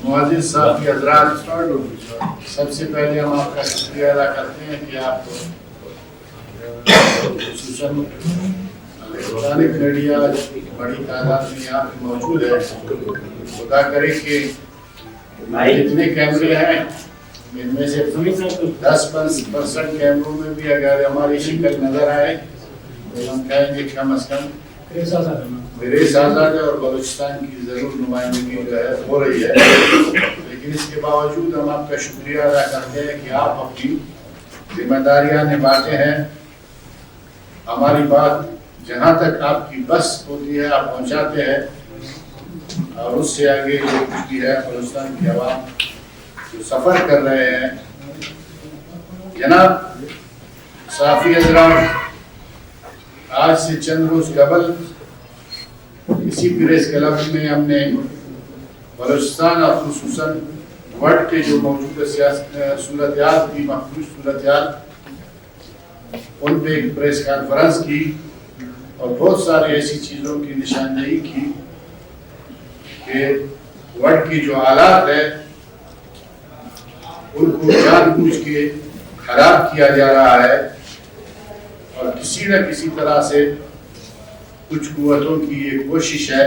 معزز صاحب حضرات، سب سے پہلے ہم آپ کا شکریہ ادا کرتے ہیں کہ آپ خصوصاً الیکٹرانک میڈیا بڑی تعداد میں یہاں پہ موجود ہے. خدا کرے کہ جتنے کیمرے ہیں ان میں سے 10% کیمروں میں بھی اگر ہماری شکل نظر آئے تو ہم کہیں گے کم از کم میرے آزاد ہے اور بلوچستان کی ضرور نمائندگی جو ہے ہو رہی ہے. لیکن اس کے باوجود ہم آپ کا شکریہ ادا کرتے ہیں کہ آپ اپنی ذمہ داریاں نبھاتے ہیں. ہماری بات جہاں تک آپ کی بس ہوتی ہے آپ پہنچاتے ہیں اور اس سے آگے جو کچھ بھی ہے بلوچستان کی عوام جو سفر کر رہے ہیں. جناب صحافی حضرات، آج سے چند روز قبل اسی پریس کلب میں ہم نے بلوچستان اور خصوصاً وڈھ کے جو موجودہ صورتحال کی مخدوش صورتحال ان پہ ایک پریس کانفرنس کی اور بہت ساری ایسی چیزوں کی نشاندہی کی کہ وڈھ کی جو حالات ہے ان کو جان بوجھ کے خراب کیا جا رہا ہے اور کسی نہ کسی طرح سے کچھ قوتوں کی یہ کوشش ہے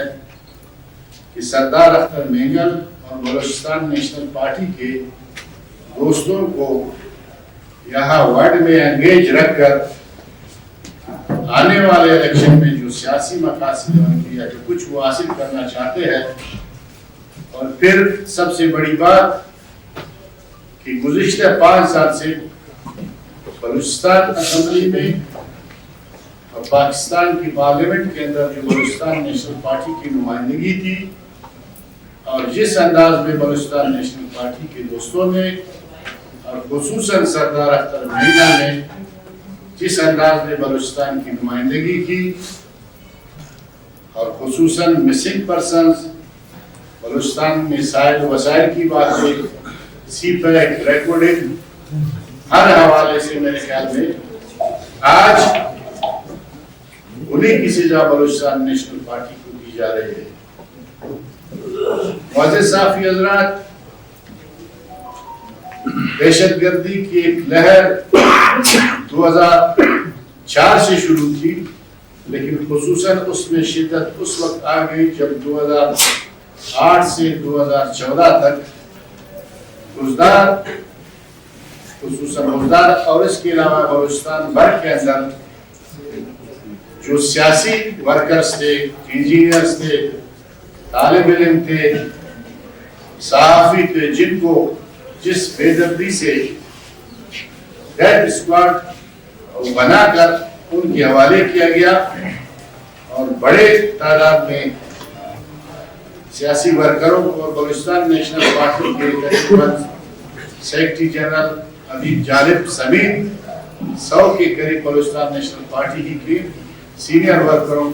کہ سردار اختر مینگل اور بلوچستان نیشنل پارٹی کے دوستوں کو یہاں وڈھ میں انگیج رکھ کر آنے والے الیکشن میں جو سیاسی مقاصد ان کی یا جو کچھ وہ حاصل کرنا چاہتے ہیں. اور پھر سب سے بڑی بات کہ گزشتہ 5 سال سے بلوچستان اسمبلی میں اور پاکستان کی پارلیمنٹ کے اندر جو بلوچستان نیشنل پارٹی کی نمائندگی تھی اور جس انداز میں بلوچستان نیشنل پارٹی کے دوستوں نے اور خصوصاً سردار اختر نے جس انداز میں بلوچستان کی نمائندگی کی اور خصوصاً مسنگ پرسنز بلوچستان میں سائل وسائل کی بات ہے، سی پیک ریکارڈنگ ہر حوالے سے میرے خیال میں آج انہیں کی سزا بلوچستان نیشنل پارٹی کو دی جا رہی ہے. معزز صحافی حضرات، دہشت گردی کی ایک لہر 2004 سے شروع تھی لیکن خصوصاً اس میں شدت اس وقت آ گئی جب 2008 سے 2014 تک خصوصاً اور اس کے علاوہ بلوچستان بھر کے اندر جو سیاسی ورکرز تھے، انجینئرز تھے، طالب علم تھے، صحافی تھے، جن کو جس بے دردی سے ڈیتھ اسکواڈ بنا کر ان کے حوالے کیا گیا اور بڑے تعداد میں سیاسی ورکروں کو اور بلوچستان نیشنل پارٹی کے تقریباً سیکرٹری جنرل ابھی جالب سمیت 100 کے قریب بلوچستان نیشنل پارٹی کی سینئر ورکروں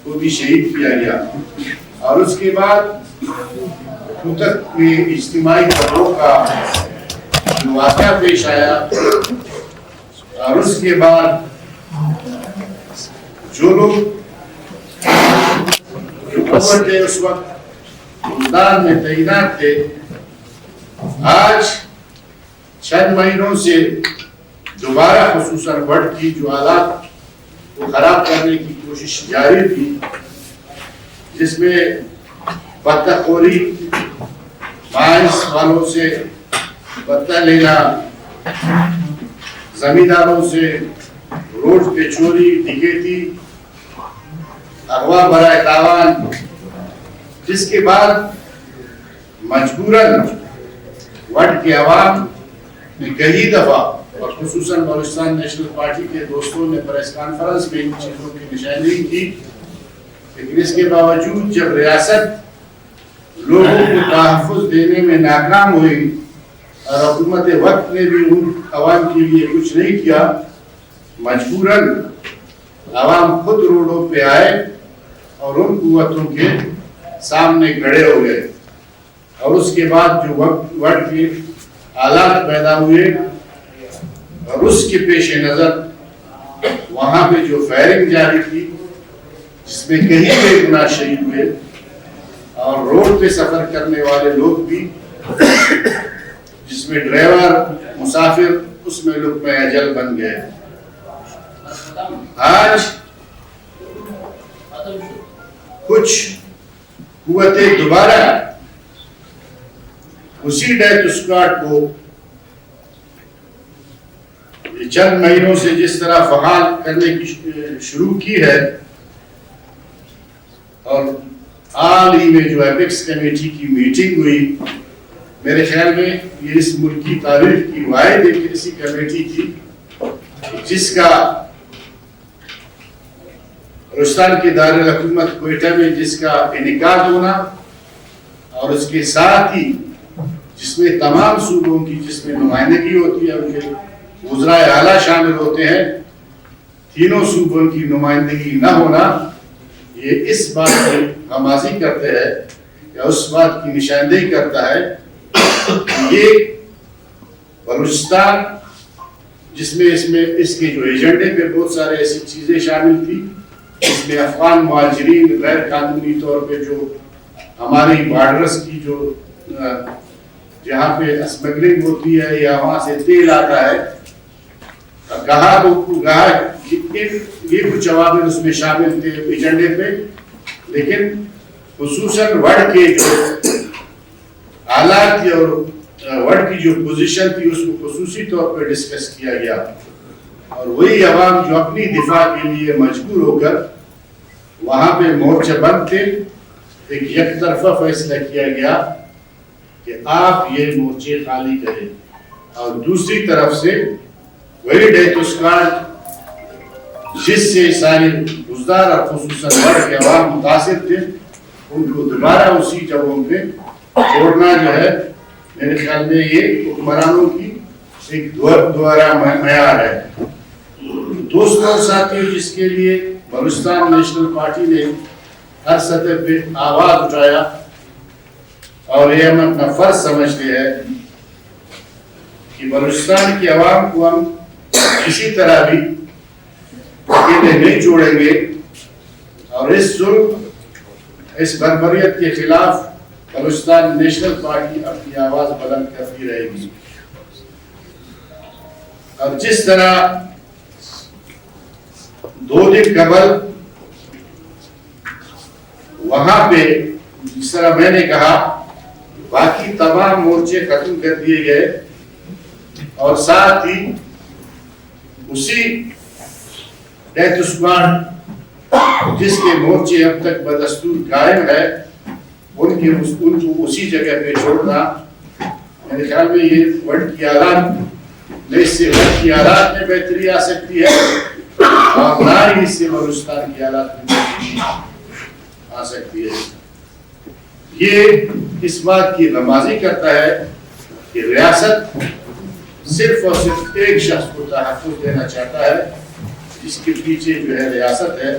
کو بھی شہید کیا گیا. اور اس کے بعد کوئٹہ میں اجتماعی خبروں کا جو واقعہ پیش آیا اور اس کے بعد جو لوگ اس وقت بلوچستان میں تعینات تھے آج چند مہینوں سے دوبارہ خصوصاً وڈھ کی جو حالات کو خراب کرنے کی کوشش جاری تھی جس میں بطخ خوری، مائنس والوں سے بطخ لینا، زمینداروں سے روڈ پہ چوری، ڈکیتی، اغوا برائے تاوان، جس کے بعد مجبوراً وڈھ کے عوام نے کئی دفعہ اور خصوصاً بلوچستان نیشنل پارٹی کے دوستوں نے پریس کانفرنس میں ان چیزوں کی نشاندہی کی. لیکن اس کے باوجود جب ریاست لوگوں کو تحفظ دینے میں ناکام ہوئی اور حکومت وقت نے بھی ان عوام کے لیے کچھ نہیں کیا، مجبوراً عوام خود روڈوں پہ آئے اور ان قوتوں کے سامنے کھڑے ہو گئے. اور اس کے بعد جو وقت کے حالات پیدا ہوئے اور اس کے پیش نظر وہاں پہ جو فائرنگ جاری تھی جس میں کئی بے گناہ شہید ہوئے اور روڈ پہ سفر کرنے والے لوگ بھی، جس میں ڈرائیور مسافر اس میں لقمہ اجل بن گئے. آج کچھ قوتیں دوبارہ اسی ڈیتھ اسکواڈ کو چند مہینوں سے جس طرح فعال کرنے کی شروع کی ہے، اور حال ہی میں جو ایپکس کمیٹی کی میٹنگ ہوئی، میرے خیال میں یہ اس ملک کی تاریخ کی واحد ایک ایسی کمیٹی تھی جس کا بلوچستان کے دارالحکومت کوئٹہ میں جس کا انعقاد ہونا، اور اس کے ساتھ ہی جس میں تمام صوبوں کی جس میں نمائندگی ہوتی ہے، ان کے وزراء اعلیٰ شامل ہوتے ہیں، تینوں صوبوں کی نمائندگی نہ ہونا یہ اس بات کی غمازی کرتے ہیں یا اس بات کی نشاندہی کرتا ہے کہ یہ بلوچستان جس میں اس کے جو ایجنڈے پہ بہت سارے ایسی چیزیں شامل تھی، اس میں افغان مہاجرین غیر قانونی طور پہ جو ہماری بارڈرز کی جو جہاں پہ اسمگلنگ ہوتی ہے یا وہاں سے تیل آتا ہے، کہا یہ کچھ عوامل اس میں شامل تھے ایجنڈے پہ، لیکن خصوصاً وڈ کے جو حالات تھی اور وڈ کی جو پوزیشن تھی اس کو خصوصی طور پہ ڈسکس کیا گیا، اور وہی عوام جو اپنی دفاع کے لیے مجبور ہو کر وہاں پہ مورچہ بند تھے، ایک یک طرفہ فیصلہ کیا گیا کہ آپ یہ مورچے خالی کریں، اور دوسری طرف سے وہی ڈیتھ اسکواڈ جس سے سارے گزدار اور خصوصاً وڈ کے عوام متاثر تھے، ان کو دوبارہ اسی جگہوں پہ چھوڑنا جو ہے میرے خیال میں یہ حکمرانوں کی ایک دوبارہ معیار ہے. دوستوں اور ساتھیوں، جس کے لیے بلوچستان نیشنل پارٹی نے ہر سطح پہ آواز اٹھایا اور یہ ہم اپنا فرض سمجھتے ہیں کہ بلوچستان کی عوام کو ہم کسی طرح بھی اکیلے نہیں چھوڑیں گے، اور اس ظلم اس بربریت کے خلاف بلوچستان نیشنل پارٹی اپنی آواز بلند کرتی رہے گی. اور جس طرح 2 دن قبل وہاں پہ جس طرح میں نے کہا باقی تمام مورچے ختم کر دیے گئے، اور ساتھ ہی اسی ڈیتھ اسکواڈ جس کے مورچے اب تک بدستور قائم ہے ان کو اسی جگہ پہ چھوڑنا، میرے خیال میں یہ وڈ کی حالات نہ اس سے وڈ کی حالات میں بہتری آ سکتی ہے اور نہ ہی اس سے بلوچستان کی حالات میں بہتری آ سکتی ہے. یہ اس بات کی غمازی کرتا ہے کہ ریاست صرف اور صرف ایک شخص کو تحفظ دینا چاہتا ہے، جس کے پیچھے جو ہے ریاست ہے،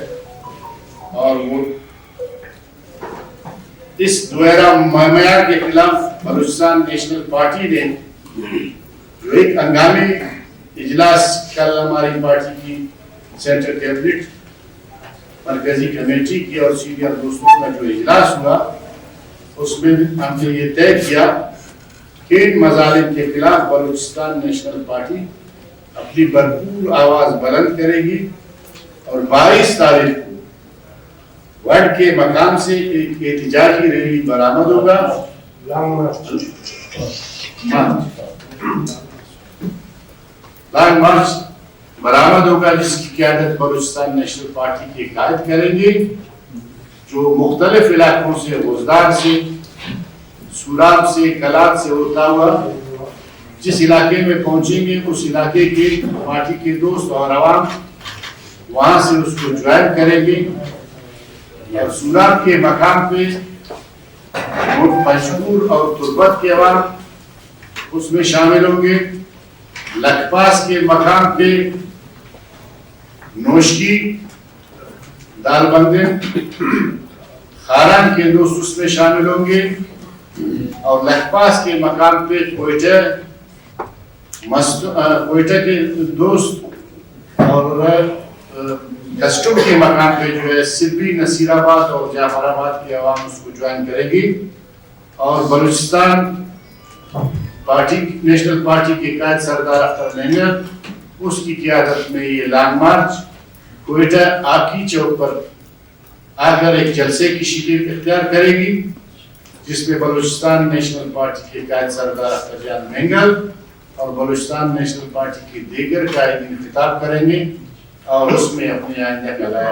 اور وہ اس دوہرا معیار کے خلاف بلوچستان نیشنل پارٹی نے جو ایک ہنگامی اجلاس کل ہماری پارٹی کی سینٹرل کیبنٹ مرکزی کمیٹی کی اور سینئر دوستوں کا جو اجلاس ہوا، اس میں ہم نے یہ طے کیا کہ ان مظالم کے خلاف بلوچستان نیشنل پارٹی اپنی بھرپور آواز بلند کرے گی، اور 22 تاریخ کو وڈ کے مقام سے ایک احتجاجی ریلی برآمد ہوگا، لانگ مارچ برآمد ہوگا، جس کی قیادت بلوچستان نیشنل پارٹی کے قائد کریں گے، جو مختلف علاقوں سے غزدار سے سوراب سے کلات سے ہوتا ہوا جس علاقے میں پہنچیں گے اس علاقے کے پارٹی کے دوست اور عوام وہاں سے اس کو جوائن کریں گے، اور سوراب کے مقام پہ پنجپور اور تربت کے عوام اس میں شامل ہوں گے، لکھپاس کے مقام پہ نوشکی دال بندے خاران کے دوست اس میں شامل ہوں گے، اور لکھپاس کے مقام پہ کوئٹہ کے دوست اور کسٹم کے مقام پہ جو ہے صرفی نصیر آباد اور جعفر آباد کی عوام اس کو جوائن کرے گی، اور بلوچستان پارٹی نیشنل پارٹی کے قائد سردار اختر مینگل اس کی قیادت میں یہ لانگ مارچ کوئٹہ آکی چوک پر آ کر ایک جلسے کی شکل اختیار کرے گی، جس میں بلوچستان نیشنل پارٹی کے قائد سردار اخبر جان مینگل اور بلوچستان نیشنل پارٹی کے دیگر قائدین خطاب کریں گے اور اس میں اپنے آئندہ کا لائحہ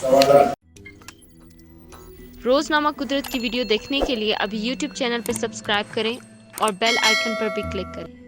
سوالات۔ روزنامہ قدرت کی ویڈیو دیکھنے کے لیے ابھی یوٹیوب چینل پر سبسکرائب کریں اور بیل آئیکن پر بھی کلک کریں۔